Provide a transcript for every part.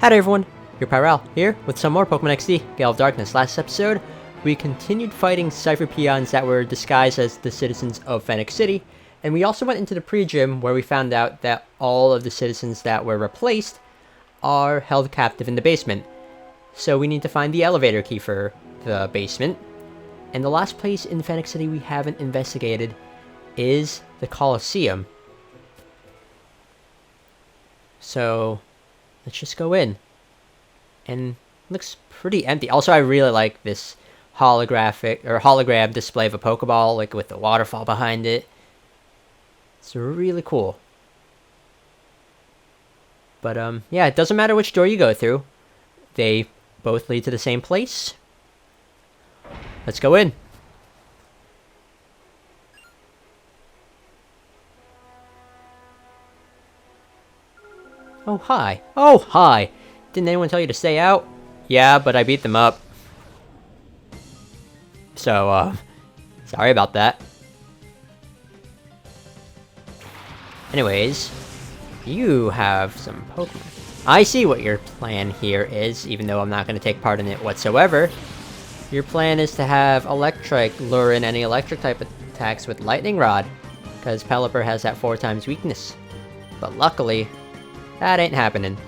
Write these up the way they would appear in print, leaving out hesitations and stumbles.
Howdy everyone, your Pyral here with some more Pokemon XD, Gale of Darkness. Last episode, we continued fighting Cipher peons that were disguised as the citizens of Phenac City, and we also went into the pre-gym where we found out that all of the citizens that were replaced are held captive in the basement. So we need to find the elevator key for the basement. And the last place in Phenac City we haven't investigated is the Coliseum. So let's just go in. And it looks pretty empty. Also, I really like this hologram display of a Pokeball, like with the waterfall behind it. It's really cool. But yeah, it doesn't matter which door you go through. They both lead to the same place. Let's go in. Oh, hi. Oh, hi. Didn't anyone tell you to stay out? Yeah, but I beat them up. So, sorry about that. Anyways, you have some Pokemon. I see what your plan here is, even though I'm not going to take part in it whatsoever. Your plan is to have Electric lure in any electric type attacks with Lightning Rod, because Pelipper has that 4 times weakness. But luckily, that ain't happening.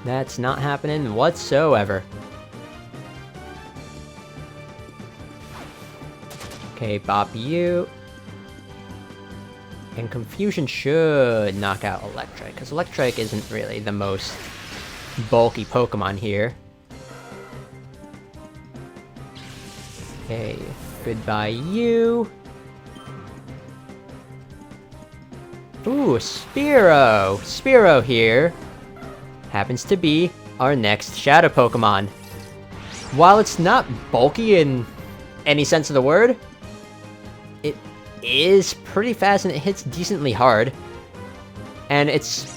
That's not happening whatsoever. Okay, bop you. And Confusion should knock out Electric, because Electric isn't really the most bulky Pokemon here. Okay, goodbye you. Ooh, Spearow! Spearow here happens to be our next Shadow Pokemon. While it's not bulky in any sense of the word, it is pretty fast and it hits decently hard. And it's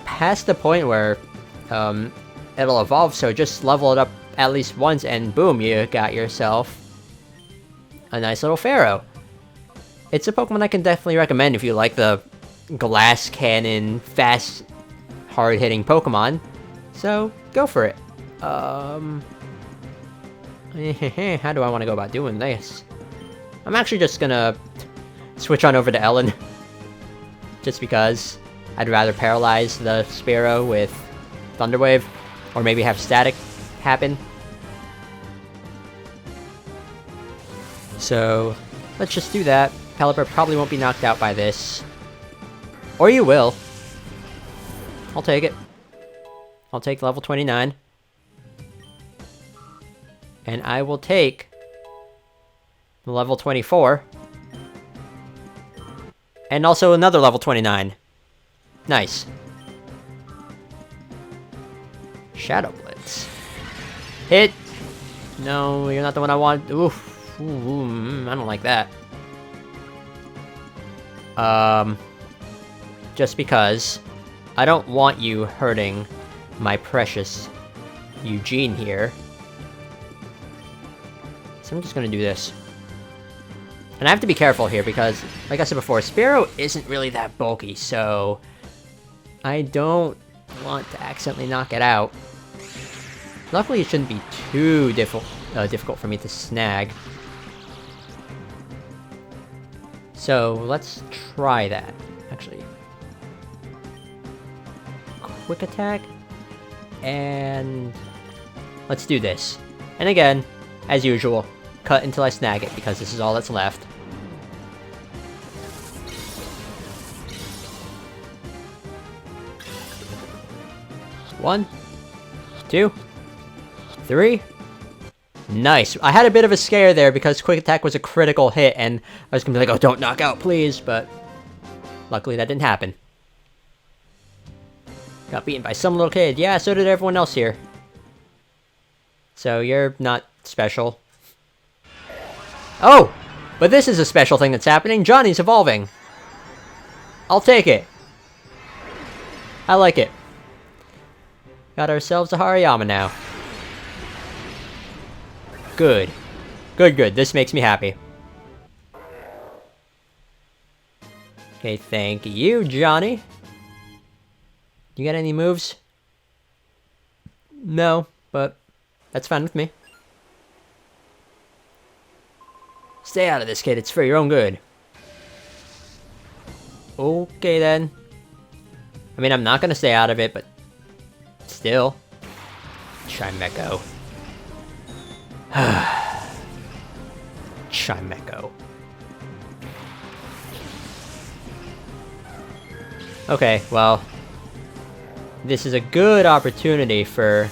past the point where it'll evolve, so just level it up at least once and boom, you got yourself a nice little Pharaoh. It's a Pokemon I can definitely recommend if you like the glass cannon, fast, hard-hitting Pokemon. So, go for it. How do I want to go about doing this? I'm actually just gonna switch on over to Ellen. Just because I'd rather paralyze the Spearow with Thunder Wave, or maybe have Static happen. So, let's just do that. Pelipper probably won't be knocked out by this. Or you will. I'll take it. I'll take level 29. And I will take level 24. And also another level 29. Nice. Shadow Blitz. Hit! No, you're not the one I want. Oof. Ooh, I don't like that. Just because I don't want you hurting my precious Eugene here. So I'm just gonna do this. And I have to be careful here because, like I said before, Spearow isn't really that bulky, so I don't want to accidentally knock it out. Luckily, it shouldn't be too difficult for me to snag. So let's try that, actually. Quick attack, and let's do this. And again, as usual, cut until I snag it because this is all that's left. One, 2, 3. Nice. I had a bit of a scare there because Quick Attack was a critical hit, and I was gonna be like, oh, don't knock out, please, but luckily that didn't happen. Got beaten by some little kid. Yeah, so did everyone else here. So you're not special. Oh! But this is a special thing that's happening. Johnny's evolving. I'll take it. I like it. Got ourselves a Hariyama now. Good. Good, good. This makes me happy. Okay, thank you, Johnny. You got any moves? No, but that's fine with me. Stay out of this, kid. It's for your own good. Okay, then. I mean, I'm not gonna stay out of it, but still. Chimecho. Chimecho. Okay, well, this is a good opportunity for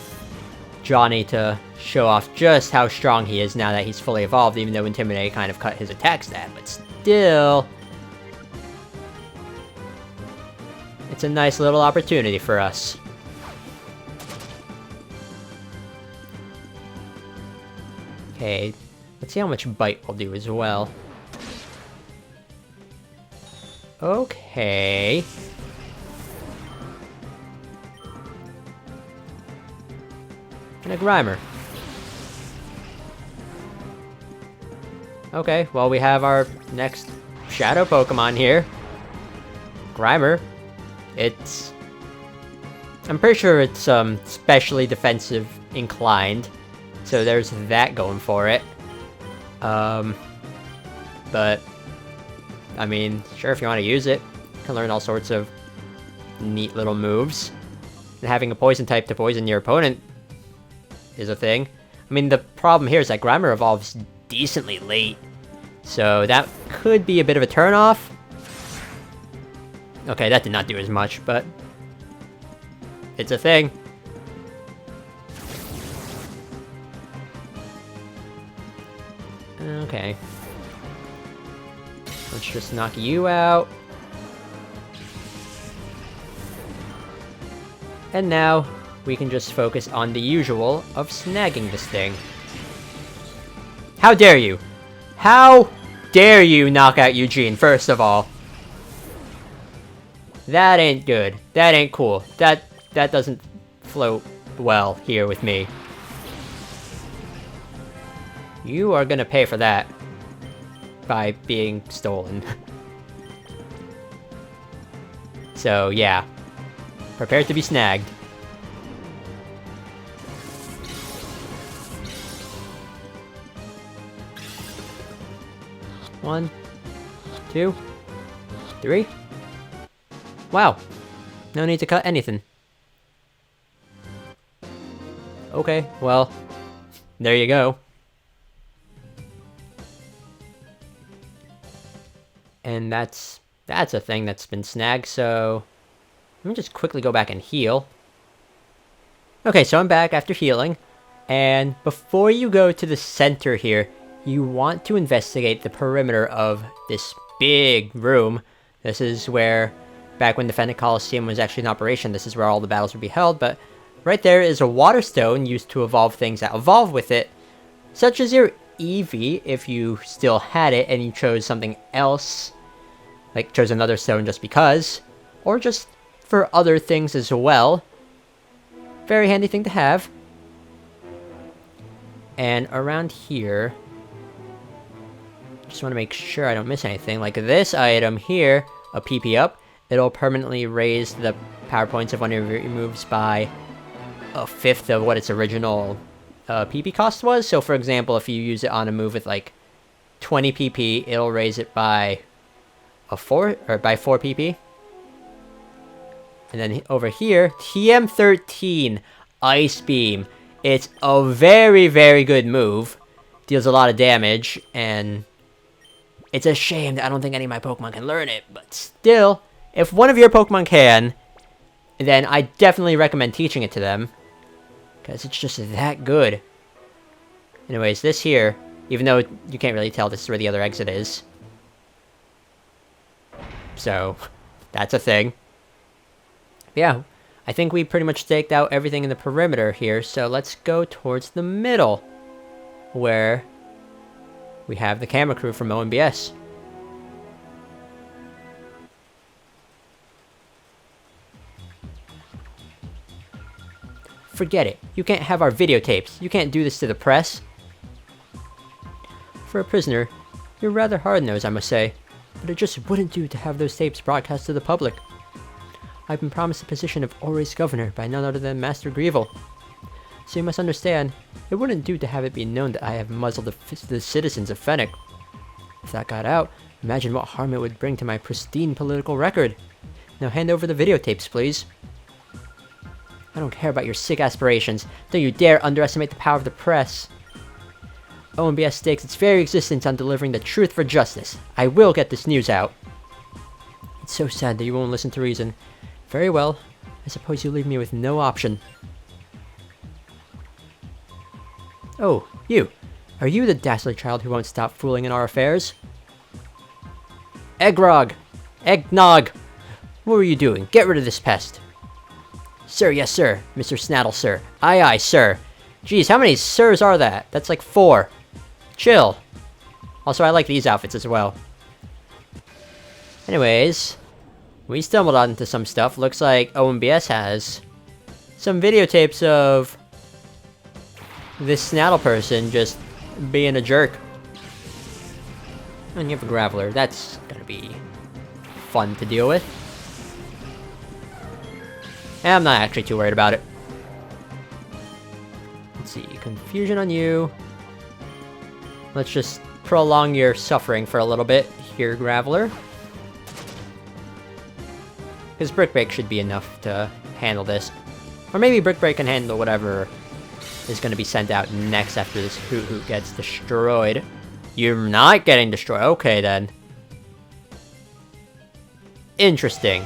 Johnny to show off just how strong he is now that he's fully evolved, even though Intimidate kind of cut his attack stat, but still, it's a nice little opportunity for us. Okay, let's see how much Bite will do as well. Okay. And a Grimer. Okay, well, we have our next Shadow Pokemon here. Grimer. I'm pretty sure it's specially defensive inclined, so there's that going for it. But I mean, sure, if you want to use it, you can learn all sorts of neat little moves. And having a poison type to poison your opponent is a thing. I mean, the problem here is that Grimer evolves decently late, so that could be a bit of a turnoff. Okay, that did not do as much, but it's a thing. Okay. Let's just knock you out. And now, we can just focus on the usual of snagging this thing. How dare you? How dare you knock out Eugene, first of all? That ain't good. That ain't cool. That doesn't float well here with me. You are gonna pay for that by being stolen. So, yeah. Prepare to be snagged. One, 2, 3. Wow. No need to cut anything. Okay, well, there you go. And that's a thing that's been snagged, so let me just quickly go back and heal. Okay, so I'm back after healing, and before you go to the center here, you want to investigate the perimeter of this big room. This is where, back when the Phenac Coliseum was actually in operation, this is where all the battles would be held, but right there is a water stone used to evolve things that evolve with it, such as your Eevee, if you still had it and you chose something else, like chose another stone just because, or just for other things as well. Very handy thing to have. And around here, just want to make sure I don't miss anything. Like this item here, a PP up, it'll permanently raise the power points of one of your moves by a fifth of what its original PP cost was. So for example, if you use it on a move with like 20 PP, it'll raise it by a 4 PP. And then over here, TM13 Ice Beam. It's a very, very good move. Deals a lot of damage, and it's a shame that I don't think any of my Pokemon can learn it, but still, if one of your Pokemon can, then I definitely recommend teaching it to them, because it's just that good. Anyways, this here, even though you can't really tell, this is where the other exit is. So, that's a thing. Yeah, I think we pretty much staked out everything in the perimeter here, so let's go towards the middle, where we have the camera crew from OMBS. Forget it. You can't have our videotapes. You can't do this to the press. For a prisoner, you're rather hard-nosed, I must say, but it just wouldn't do to have those tapes broadcast to the public. I've been promised the position of Ori's governor by none other than Master Greevil. So you must understand, it wouldn't do to have it be known that I have muzzled the citizens of Phenac. If that got out, imagine what harm it would bring to my pristine political record. Now hand over the videotapes, please. I don't care about your sick aspirations. Don't you dare underestimate the power of the press. OMBS stakes its very existence on delivering the truth for justice. I will get this news out. It's so sad that you won't listen to reason. Very well. I suppose you leave me with no option. Oh, you. Are you the dastardly child who won't stop fooling in our affairs? Eggrog! Eggnog! What were you doing? Get rid of this pest. Sir, yes sir. Mr. Snaddle, sir. Aye aye, sir. Geez, how many sirs are that? That's like 4. Chill. Also, I like these outfits as well. Anyways, we stumbled onto some stuff. Looks like OMBS has some videotapes of this Snaddle person just being a jerk. And you have a Graveler. That's gonna be fun to deal with. And I'm not actually too worried about it. Let's see, confusion on you. Let's just prolong your suffering for a little bit here, Graveler. Because Brick Break should be enough to handle this. Or maybe Brick Break can handle whatever is going to be sent out next after this Hoot Hoot gets destroyed. You're not getting destroyed. Okay, then. Interesting.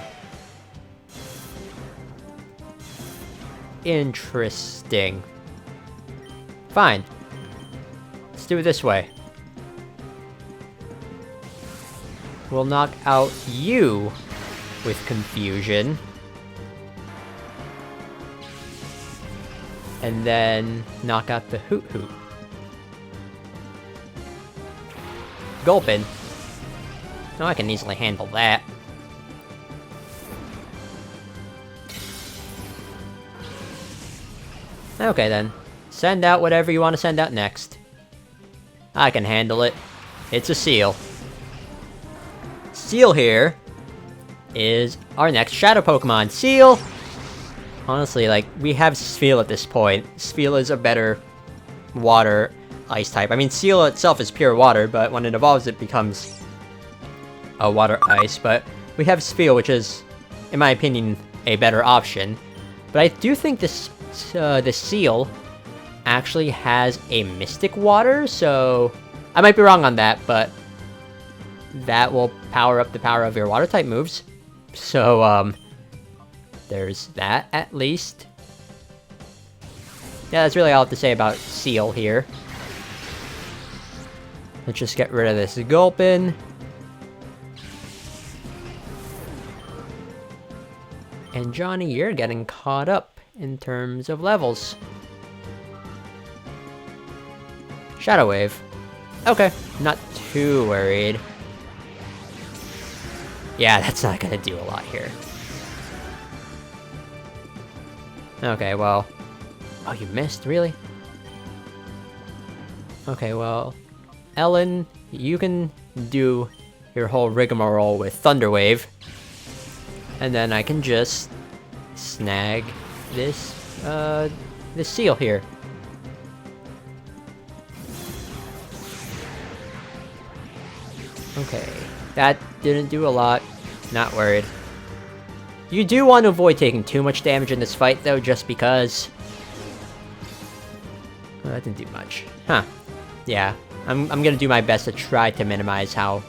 Interesting. Fine. Let's do it this way. We'll knock out you with confusion. And then knock out the Hoot Hoot. Gulpin. Oh, I can easily handle that. Okay then. Send out whatever you want to send out next. I can handle it. It's a Seal. Seal here is our next Shadow Pokemon. Seal! Honestly, like, we have Spheal at this point. Spheal is a better water ice type. I mean, Seal itself is pure water, but when it evolves, it becomes a water ice. But we have Spheal, which is, in my opinion, a better option. But I do think this the Seal actually has a Mystic Water, so I might be wrong on that, but that will power up the power of your water type moves. So, there's that, at least. Yeah, that's really all I have to say about Seal here. Let's just get rid of this Gulpin. And Johnny, you're getting caught up in terms of levels. Shadow Wave. Okay, not too worried. Yeah, that's not gonna do a lot here. Okay, well... Oh, you missed? Really? Okay, well... Ellen, you can do your whole rigmarole with Thunder Wave. And then I can just snag this, this Seal here. Okay, that didn't do a lot. Not worried. You do want to avoid taking too much damage in this fight, though, just because... Well, that didn't do much. Huh. Yeah, I'm gonna do my best to try to minimize how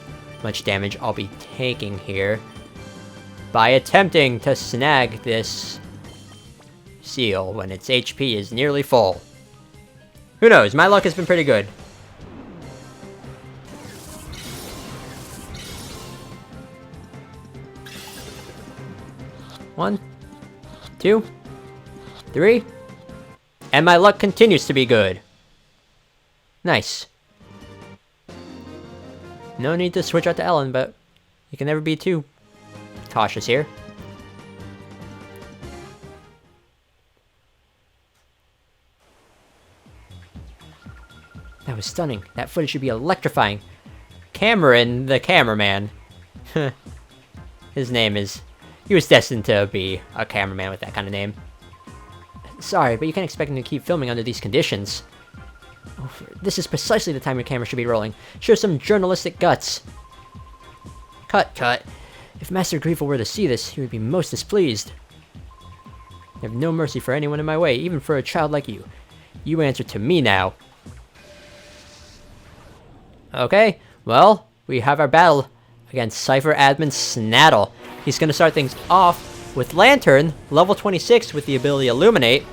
much damage I'll be taking here by attempting to snag this Seal when its HP is nearly full. Who knows? My luck has been pretty good. One, 2, 3, and my luck continues to be good. Nice. No need to switch out to Ellen, but you can never be too cautious here. That was stunning. That footage should be electrifying. Cameron, the cameraman. His name is He was destined to be a cameraman with that kind of name. Sorry, but you can't expect him to keep filming under these conditions. Oh, this is precisely the time your camera should be rolling. Show some journalistic guts. Cut. If Master Grievel were to see this, he would be most displeased. I have no mercy for anyone in my way, even for a child like you. You answer to me now. Okay, well, we have our battle against Cipher Admin Snaddle. He's going to start things off with Lantern, level 26 with the ability Illuminate,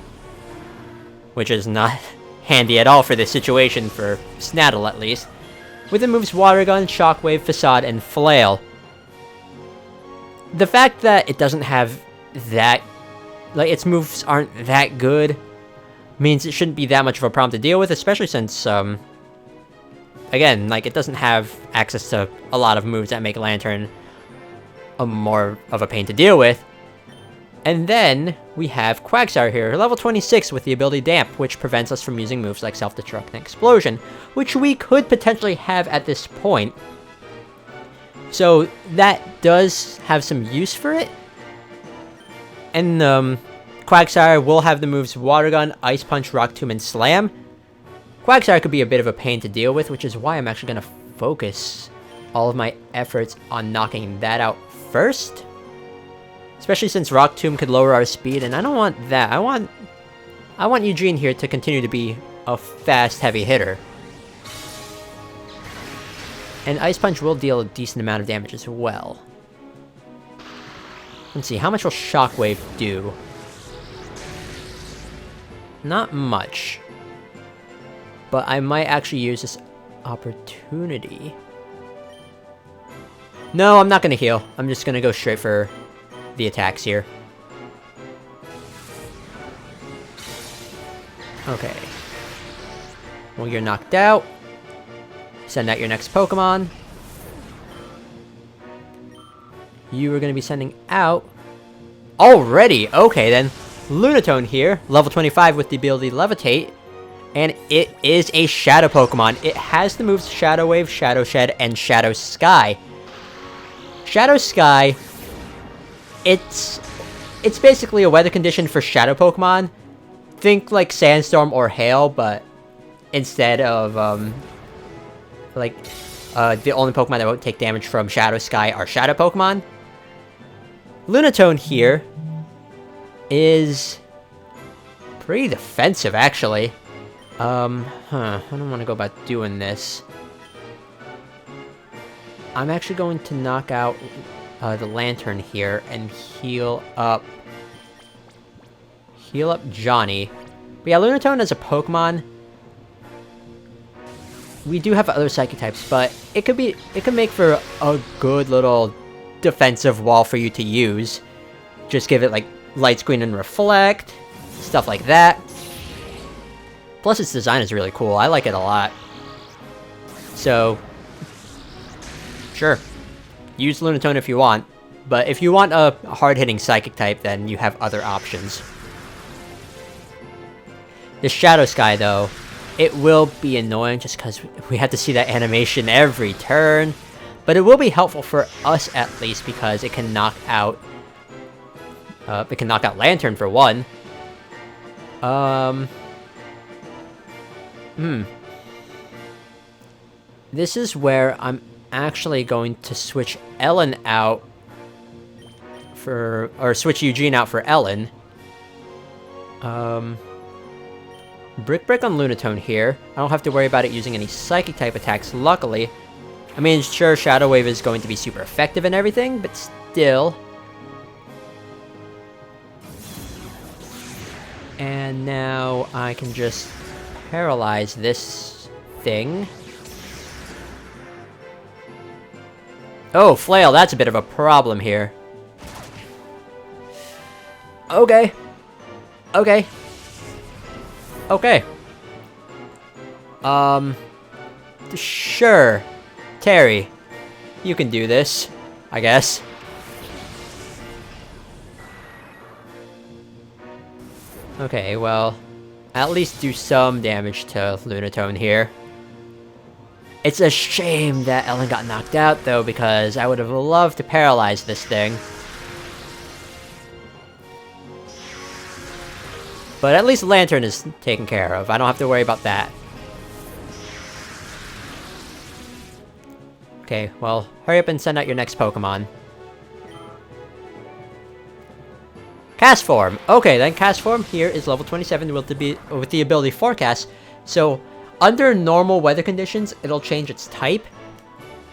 which is not handy at all for this situation, for Snaddle at least. With the moves Water Gun, Shockwave, Facade, and Flail. The fact that it doesn't have that, like, its moves aren't that good, means it shouldn't be that much of a problem to deal with, especially since, again, like, it doesn't have access to a lot of moves that make Lantern more of a pain to deal with. And then we have Quagsire here, level 26 with the ability Damp, which prevents us from using moves like Self-Destruct and Explosion, which we could potentially have at this point. So that does have some use for it. And Quagsire will have the moves Water Gun, Ice Punch, Rock Tomb, and Slam. Quagsire could be a bit of a pain to deal with, which is why I'm actually going to focus all of my efforts on knocking that out first. Especially since Rock Tomb could lower our speed, and I don't want that. I want Eugene here to continue to be a fast, heavy hitter. And Ice Punch will deal a decent amount of damage as well. Let's see, how much will Shockwave do? Not much. But I might actually use this opportunity. No, I'm not going to heal. I'm just going to go straight for the attacks here. Okay. Well, you're knocked out. Send out your next Pokemon. You are going to be sending out... Already! Okay, then. Lunatone here, level 25 with the ability Levitate. And it is a Shadow Pokemon. It has the moves Shadow Wave, Shadow Shed, and Shadow Sky. Shadow Sky... It's basically a weather condition for Shadow Pokemon. Think like Sandstorm or Hail, but instead of, the only Pokemon that won't take damage from Shadow Sky are Shadow Pokemon. Lunatone here is pretty defensive, actually. I don't want to go about doing this. I'm actually going to knock out the Lantern here and heal up Johnny. But yeah, Lunatone as a Pokemon, we do have other Psychic types, but it could make for a good little defensive wall for you to use. Just give it like Light Screen and Reflect, stuff like that. Plus its design is really cool. I like it a lot. So sure, use Lunatone if you want, but if you want a hard-hitting Psychic type, then you have other options. The Shadow Sky, though, it will be annoying just because we have to see that animation every turn, but it will be helpful for us at least because it can knock out Lantern for one. This is where I'm actually going to switch Ellen out or switch Eugene out for Ellen. Brick on Lunatone here. I don't have to worry about it using any Psychic type attacks, luckily. I mean, sure, Shadow Wave is going to be super effective and everything, but still. And now I can just paralyze this thing. Oh, Flail, that's a bit of a problem here. Okay. Sure. Terry, you can do this, I guess. Okay, well, at least do some damage to Lunatone here. It's a shame that Ellen got knocked out, though, because I would have loved to paralyze this thing. But at least Lantern is taken care of. I don't have to worry about that. Okay, well, hurry up and send out your next Pokemon. Castform! Okay, then Castform here is level 27 with the ability Forecast. So, under normal weather conditions, it'll change its type.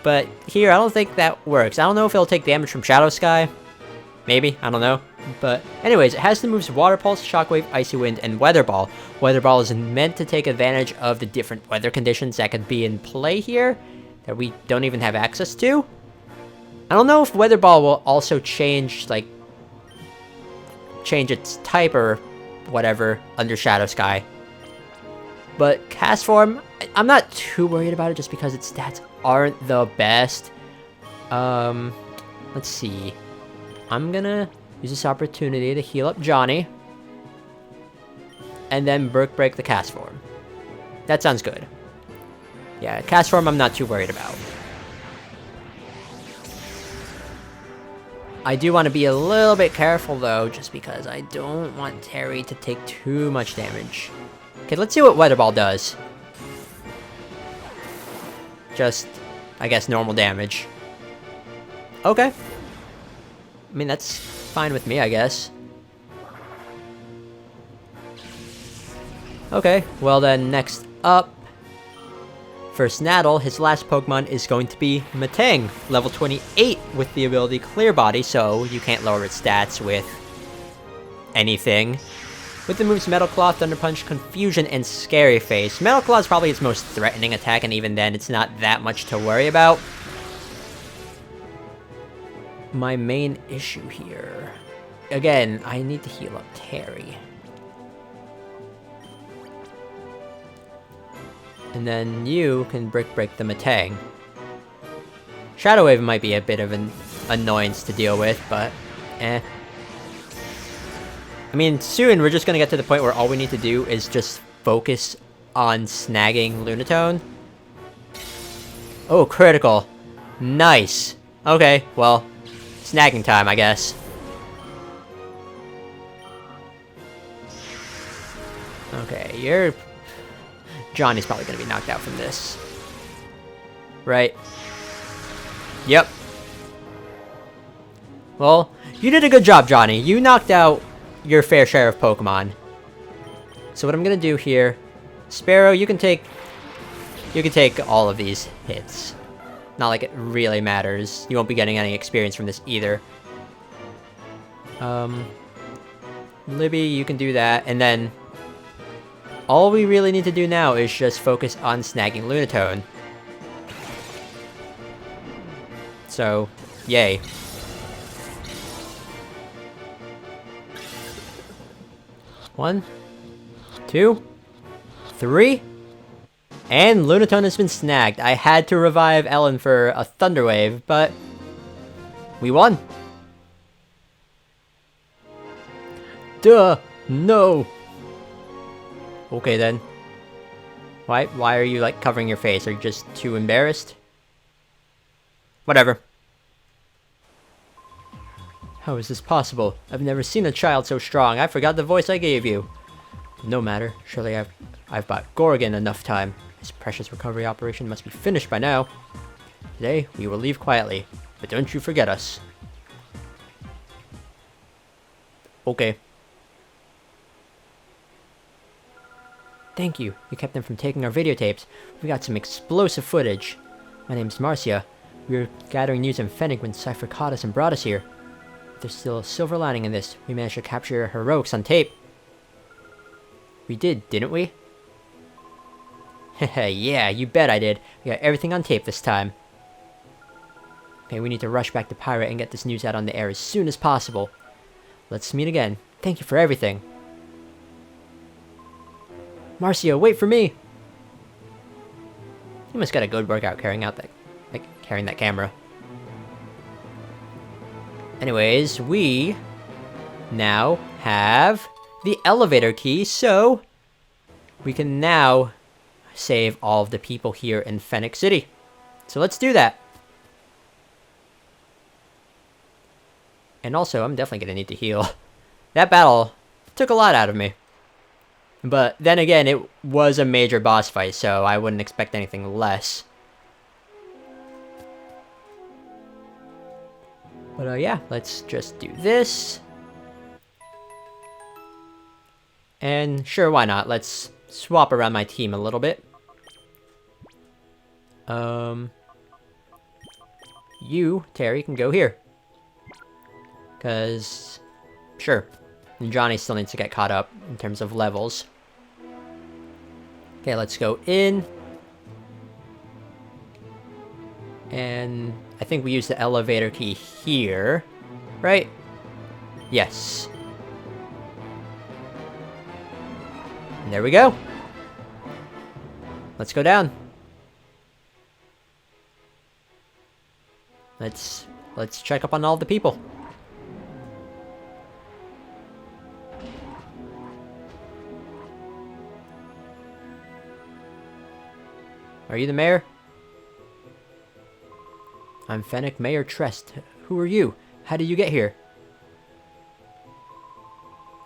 But here, I don't think that works. I don't know if it'll take damage from Shadow Sky. Maybe, I don't know. But anyways, it has the moves Water Pulse, Shockwave, Icy Wind, and Weather Ball. Weather Ball is meant to take advantage of the different weather conditions that could be in play here that we don't even have access to. I don't know if Weather Ball will also change, like, change its type or whatever under Shadow Sky. But Castform, I'm not too worried about it just because its stats aren't the best. Let's see. I'm gonna use this opportunity to heal up Johnny. And then break the Castform. That sounds good. Yeah, Castform I'm not too worried about. I do want to be a little bit careful though, just because I don't want Terry to take too much damage. Okay, let's see what Weather Ball does. Just, I guess, normal damage. Okay. I mean, that's fine with me, I guess. Okay, well then, next up, for Snaddle, his last Pokemon is going to be Matang, level 28 with the ability Clear Body, so you can't lower its stats with anything. With the moves Metal Claw, Thunder Punch, Confusion, and Scary Face. Metal Claw is probably its most threatening attack, and even then, it's not that much to worry about. My main issue here... Again, I need to heal up Terry. And then you can break the Matang. Shadow Wave might be a bit of an annoyance to deal with, but eh. I mean, soon we're just gonna get to the point where all we need to do is just focus on snagging Lunatone. Oh, critical. Nice. Okay, well, snagging time, I guess. Okay, Johnny's probably gonna be knocked out from this. Right. Yep. Well, you did a good job, Johnny. You knocked out your fair share of Pokemon. So what I'm gonna do here, Sparrow, you can take all of these hits. Not like it really matters. You won't be getting any experience from this either. Libby, you can do that, and then all we really need to do now is just focus on snagging Lunatone. So, yay. One, two, three, and Lunatone has been snagged. I had to revive Ellen for a Thunder Wave, but we won. Duh, no. Okay then. Why are you like covering your face? Are you just too embarrassed? Whatever. How is this possible? I've never seen a child so strong. I forgot the voice I gave you. No matter. Surely I've bought Gorgon enough time. His precious recovery operation must be finished by now. Today, we will leave quietly. But don't you forget us. Okay. Thank you. You kept them from taking our videotapes. We got some explosive footage. My name's Marcia. We were gathering news in Phenac when Cipher caught us and brought us here. There's still a silver lining in this. We managed to capture your heroics on tape. We did, didn't we? Heh, yeah, you bet I did. We got everything on tape this time. Okay, we need to rush back to Pirate and get this news out on the air as soon as possible. Let's meet again. Thank you for everything. Marcia, wait for me! You must got a good workout carrying that camera. Anyways, we now have the elevator key, so we can now save all of the people here in Phenac City. So let's do that. And also, I'm definitely gonna need to heal. That battle took a lot out of me. But then again, it was a major boss fight, so I wouldn't expect anything less. But yeah, let's just do this. And sure, why not? Let's swap around my team a little bit. You, Terry, can go here. Because, sure. And Johnny still needs to get caught up in terms of levels. Okay, let's go in. And I think we use the elevator key here, right? Yes. And there we go. Let's go down. Let's check up on all the people. Are you the mayor? I'm Phenac Mayor Trest. Who are you? How did you get here?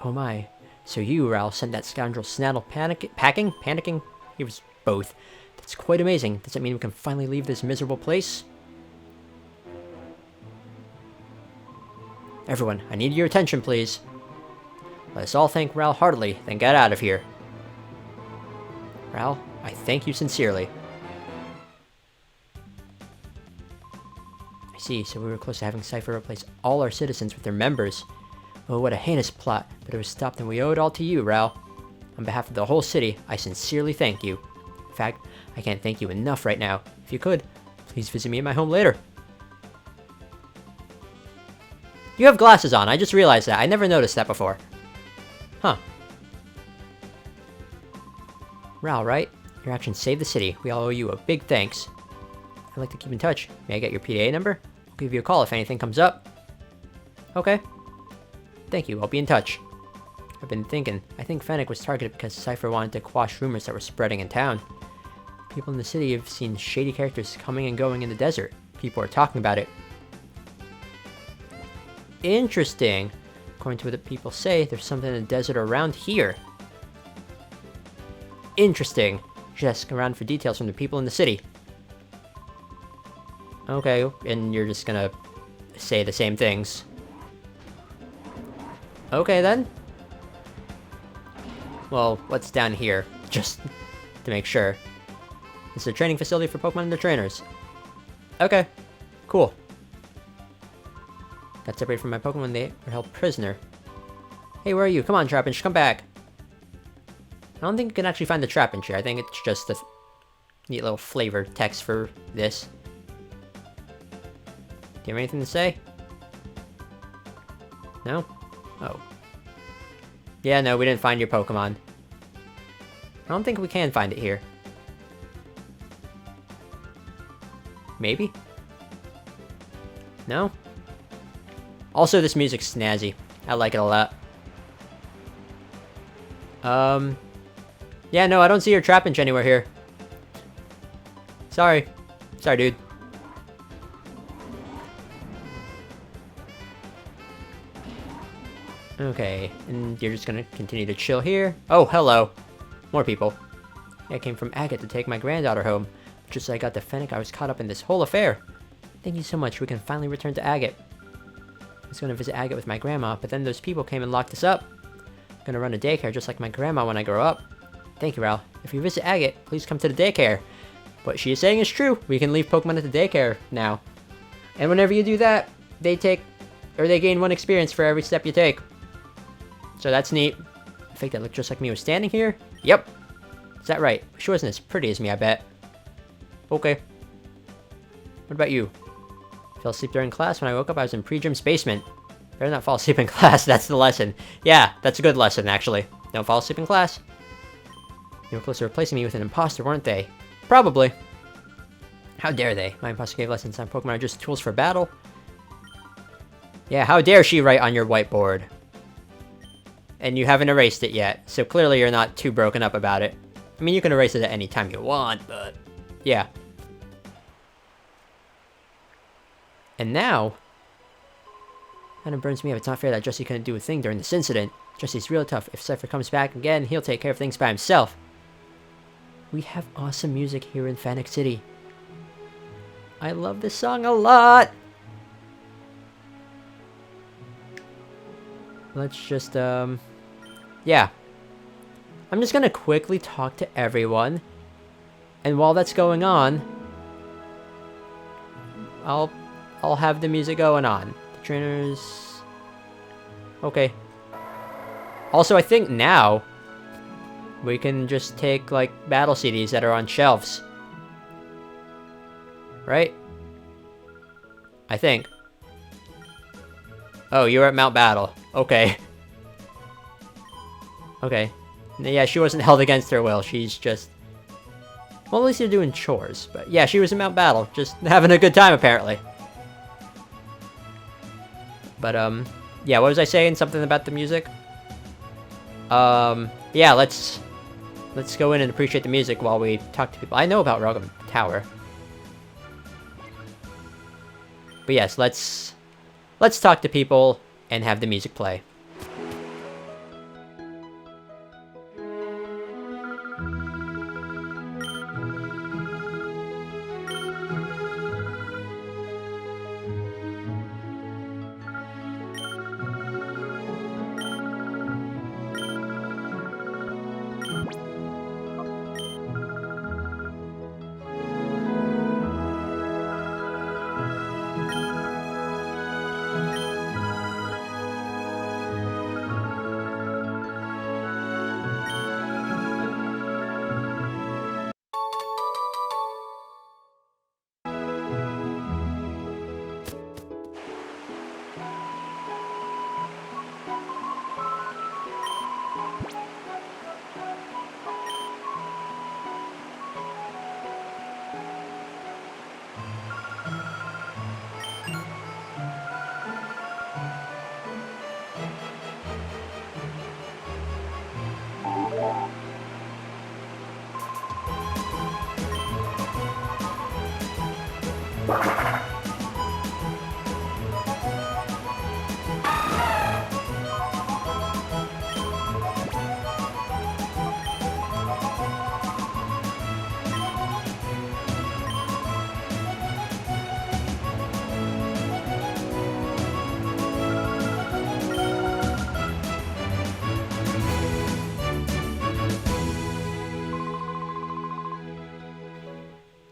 Oh my. So you, Raoul, sent that scoundrel Snaddle panicking? He was both. That's quite amazing. Does that mean we can finally leave this miserable place? Everyone, I need your attention, please. Let us all thank Raoul heartily, then get out of here. Raoul, I thank you sincerely. I see, so we were close to having Cipher replace all our citizens with their members. Oh, what a heinous plot, but it was stopped and we owe it all to you, Raoul. On behalf of the whole city, I sincerely thank you. In fact, I can't thank you enough right now. If you could, please visit me at my home later. You have glasses on, I just realized that. I never noticed that before. Huh. Raoul, right? Your actions saved the city. We all owe you a big thanks. I'd like to keep in touch. May I get your PDA number? I'll give you a call if anything comes up. Okay. Thank you, I'll be in touch. I've been thinking. I think Phenac was targeted because Cipher wanted to quash rumors that were spreading in town. People in the city have seen shady characters coming and going in the desert. People are talking about it. Interesting. According to what the people say, there's something in the desert around here. Interesting. Should ask around for details from the people in the city. Okay, and you're just gonna say the same things. Okay then. Well, what's down here? Just to make sure. It's a training facility for Pokemon and their trainers. Okay, cool. Got separated from my Pokemon when they were held prisoner. Hey, where are you? Come on, Trapinch, come back. I don't think you can actually find the Trapinch here. I think it's just a neat little flavor text for this. Do you have anything to say? No? Oh. Yeah, no, we didn't find your Pokemon. I don't think we can find it here. Maybe? No? Also, this music's snazzy. I like it a lot. Yeah, no, I don't see your Trapinch anywhere here. Sorry. Sorry, dude. Okay, and you're just gonna continue to chill here? Oh, hello. More people. I came from Agate to take my granddaughter home. Just as I got to Phenac, I was caught up in this whole affair. Thank you so much, we can finally return to Agate. I was gonna visit Agate with my grandma, but then those people came and locked us up. I'm gonna run a daycare just like my grandma when I grow up. Thank you, Raoul. If you visit Agate, please come to the daycare. What she is saying is true. We can leave Pokemon at the daycare now. And whenever you do that, they gain 1 experience for every step you take. So that's neat. The fake that looked just like me was standing here? Yep. Is that right? She wasn't as pretty as me, I bet. Okay. What about you? Fell asleep during class. When I woke up, I was in pre-gym's basement. Better not fall asleep in class, that's the lesson. Yeah, that's a good lesson, actually. Don't fall asleep in class. They were close to replacing me with an imposter, weren't they? Probably. How dare they? My imposter gave lessons on Pokemon are just tools for battle. Yeah, how dare she write on your whiteboard? And you haven't erased it yet, so clearly you're not too broken up about it. I mean, you can erase it at any time you want, but... yeah. And now... Kinda burns me up. It's not fair that Jesse couldn't do a thing during this incident. Jesse's real tough. If Cipher comes back again, he'll take care of things by himself. We have awesome music here in Phenac City. I love this song a lot! Let's just, yeah. I'm just gonna quickly talk to everyone. And while that's going on, I'll have the music going on. The trainers... Okay. Also, I think now we can just take, like, battle CDs that are on shelves. Right? I think. Oh, you're at Mount Battle. Okay. Okay. Yeah, she wasn't held against her will. She's just... Well, at least you're doing chores. But yeah, she was in Mount Battle. Just having a good time, apparently. But, yeah, what was I saying? Something about the music? Yeah, let's go in and appreciate the music while we talk to people. I know about Rugum Tower. But yes, let's talk to people and have the music play.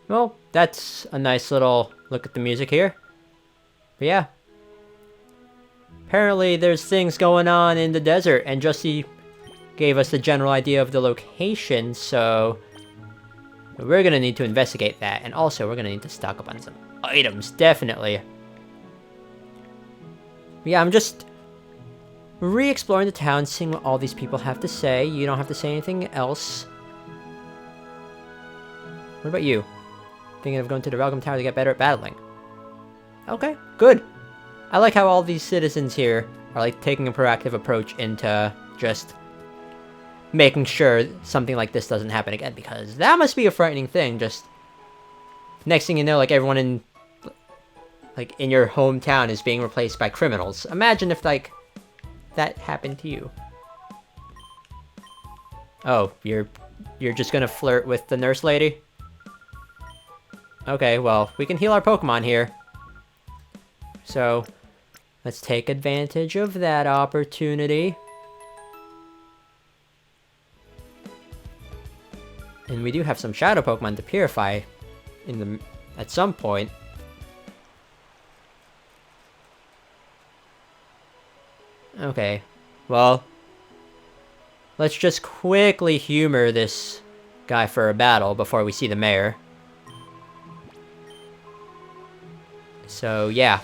Well, that's a nice little look at the music here. But yeah. Apparently there's things going on in the desert, and Justy gave us the general idea of the location, so we're gonna need to investigate that, and also we're gonna need to stock up on some items, definitely. But yeah, I'm just re-exploring the town, seeing what all these people have to say. You don't have to say anything else. What about you? Thinking of going to the Rugum Tower to get better at battling. Okay, good. I like how all these citizens here are like taking a proactive approach into just making sure something like this doesn't happen again, because that must be a frightening thing. Just next thing you know, like everyone in your hometown is being replaced by criminals. Imagine if like that happened to you. Oh, you're just gonna flirt with the nurse lady? Okay, well, we can heal our Pokemon here. So, let's take advantage of that opportunity. And we do have some Shadow Pokemon to purify at some point. Okay, well, let's just quickly humor this guy for a battle before we see the mayor. So, yeah.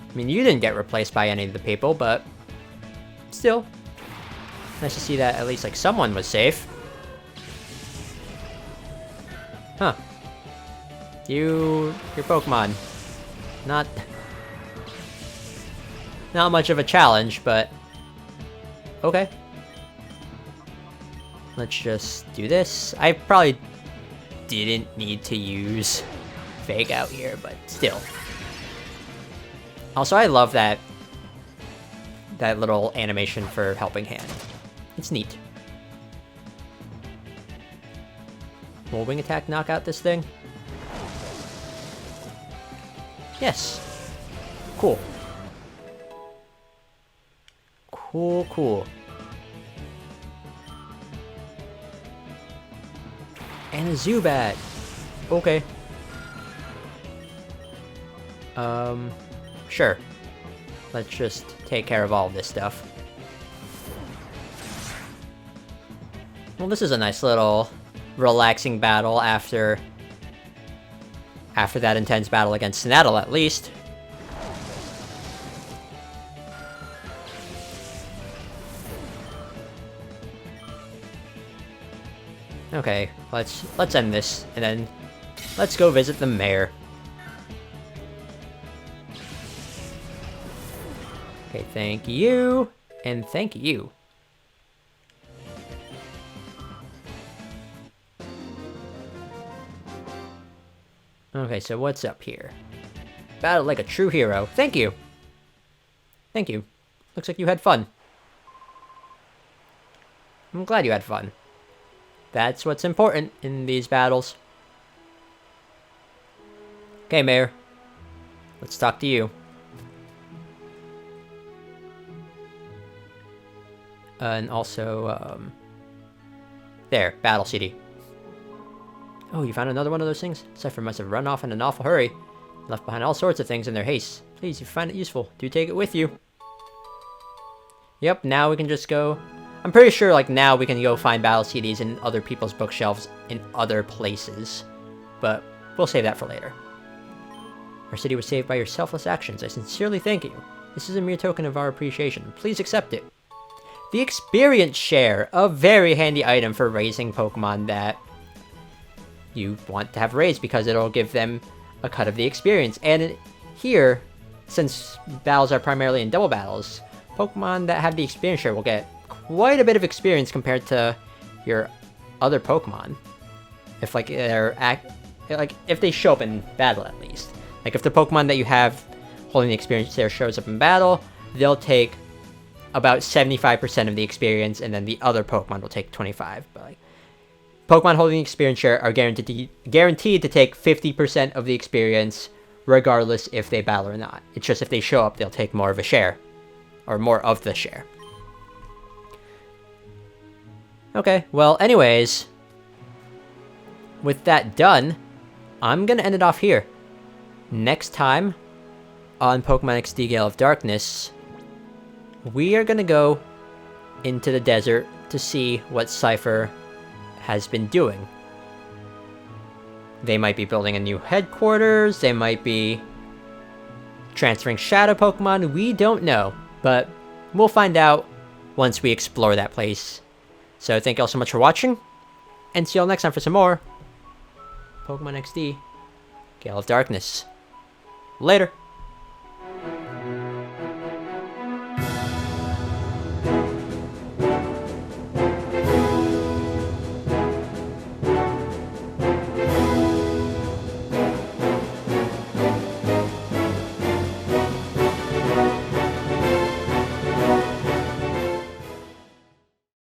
I mean, you didn't get replaced by any of the people, but still. Nice to see that at least, like, someone was safe. Huh. Your Pokemon. Not much of a challenge, but okay. Let's just do this. I probably didn't need to use Fake out here, but still. Also, I love that little animation for helping hand. It's neat. Will wing attack knock out this thing? Yes. Cool. Cool. And a Zubat. Okay. Sure. Let's just take care of all of this stuff. Well, this is a nice little relaxing battle after that intense battle against Snaddle, at least. Okay, let's end this, and then let's go visit the mayor. Okay, thank you, and thank you. Okay, so what's up here? Battle like a true hero. Thank you! Thank you. Looks like you had fun. I'm glad you had fun. That's what's important in these battles. Okay, Mayor. Let's talk to you. And also, there, Battle CD. Oh, you found another one of those things? Cipher must have run off in an awful hurry. Left behind all sorts of things in their haste. Please, if you find it useful, do take it with you. Yep, now we can just go... I'm pretty sure, like, now we can go find battle CDs in other people's bookshelves in other places. But we'll save that for later. Our city was saved by your selfless actions. I sincerely thank you. This is a mere token of our appreciation. Please accept it. The experience share, a very handy item for raising Pokemon that you want to have raised because it'll give them a cut of the experience. And here, since battles are primarily in double battles, Pokemon that have the experience share will get quite a bit of experience compared to your other Pokemon. If like if they show up in battle at least. Like if the Pokemon that you have holding the experience there shows up in battle, they'll take about 75% of the experience, and then the other Pokemon will take 25. But like, Pokemon holding the experience share are guaranteed to take 50% of the experience, regardless if they battle or not. It's just if they show up, they'll take more of a share, or more of the share. Okay, well, anyways, with that done, I'm gonna end it off here. Next time on Pokemon XD Gale of Darkness, we are gonna go into the desert to see what Cipher has been doing. They might be building a new headquarters, they might be transferring shadow Pokemon, we don't know, but we'll find out once we explore that place. So thank you all so much for watching, and see you all next time for some more Pokemon XD Gale of Darkness. Later!